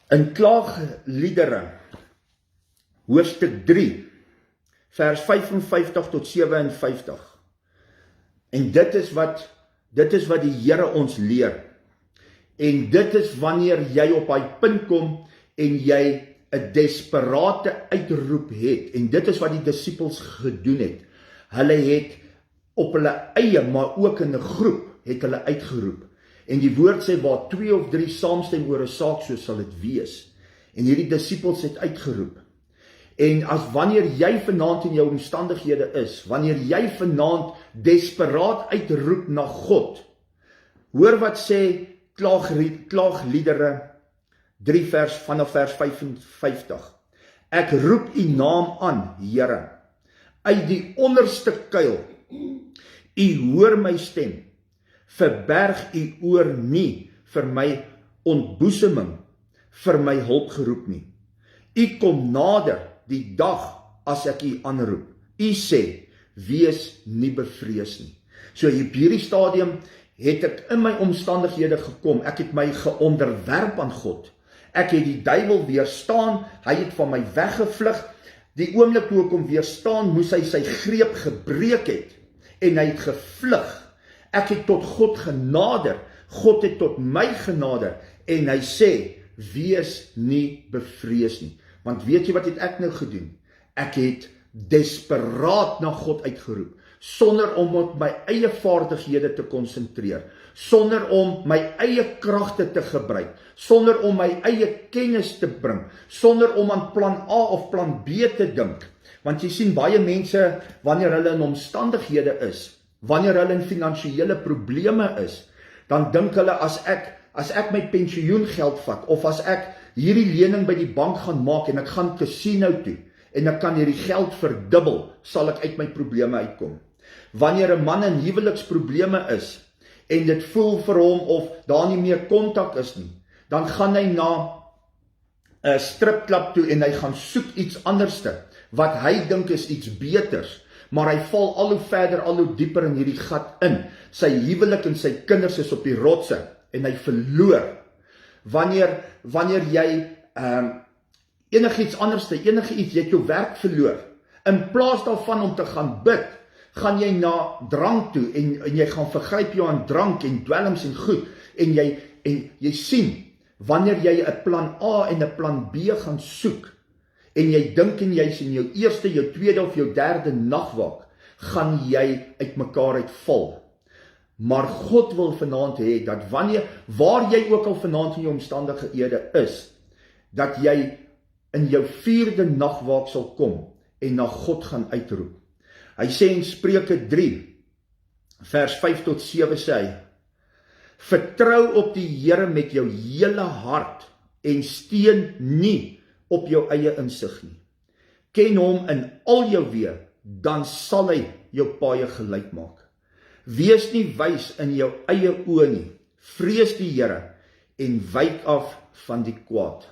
In Klaagliedere, hoofstuk 3, vers 55 tot 57. En dit is wat die Here ons leer. En dit is wanneer jy op hy punt kom en jy 'n desperate uitroep het. En dit is wat die disippels gedoen het. Hulle het op hulle eie, maar ook in 'n groep, het hulle uitgeroep. En die woord sê, waar 2 of 3 saamstem oor 'n saak, so sal dit wees. En hierdie disippels het uitgeroep. En as wanneer jy vanaand in jou omstandighede is, wanneer jy vanaand desperaat uitroep na God, hoor wat sê Klaagliedere 3 vanaf vers 55. Ek roep u naam aan, Here, uit die onderste kuil. U hoor my stem. Verberg u oor nie vir my ontboeseming, vir my hulp geroep nie. U kom nader die dag as ek u aanroep. U sê, wees nie bevrees nie. So op hierdie stadium het ek in my omstandighede gekom. Ek het my geonderwerp aan God. Ek het die duiwel weerstaan. Hy het van my weggevlug. Die oomblik toe ek hom weerstaan, moes hy sy greep gebreek het. En hy het gevlug. Ek het tot God genader. God het tot my genader. En hy sê, wees nie bevrees nie. Want weet jy wat het ek nou gedoen? Ek het desperaat na God uitgeroep, sonder om op my eie vaardighede te konsentreer, sonder om my eie kragte te gebruik, sonder om my eie kennis te bring, sonder om aan plan A of plan B te dink. Want jy sien baie mense, wanneer hulle in omstandighede is, wanneer hulle in finansiële probleme is, dan dink hulle, as ek my pensioengeld vat, of as ek hierdie lening by die bank gaan maak, en ek gaan casino toe, en ek kan hierdie geld verdubbel, sal ek uit my probleme uitkom. Wanneer 'n man in huweliksprobleme is, en dit voel vir hom of daar nie meer kontak is nie, dan gaan hy na 'n stripklub toe, en hy gaan soek iets anderste, wat hy dink is iets beters, maar hy val al hoe verder, al hoe dieper in hierdie gat in. Sy huwelik en sy kinders is op die rotse, en hy verloor. Wanneer jy enigiets anderste, jy het jou werk verloor. In plaas daarvan om te gaan bid, gaan jy na drank toe, en jy gaan vergryp jou aan drank en dwelms en goed, en jy sien, wanneer jy 'n plan A en 'n plan B gaan soek, en jy dink en jy's in jou eerste, jou tweede of jou derde nagwaak, gaan jy uitmekaar uitval. Maar God wil vanaand hê, dat waar jy ook al vanaand in jou omstandighede is, dat jy in jou 4de nagwaak sal kom, en na God gaan uitroep. Hy sê in Spreuke 3, vers 5 tot 7 sê hy, vertrou op die Here met jou hele hart, en steun nie op jou eie insig nie. Ken hom in al jou weë, dan sal hy jou paaie gelyk maak. Wees nie wys in jou eie oë nie, vrees die Here, en wyk af van die kwaad.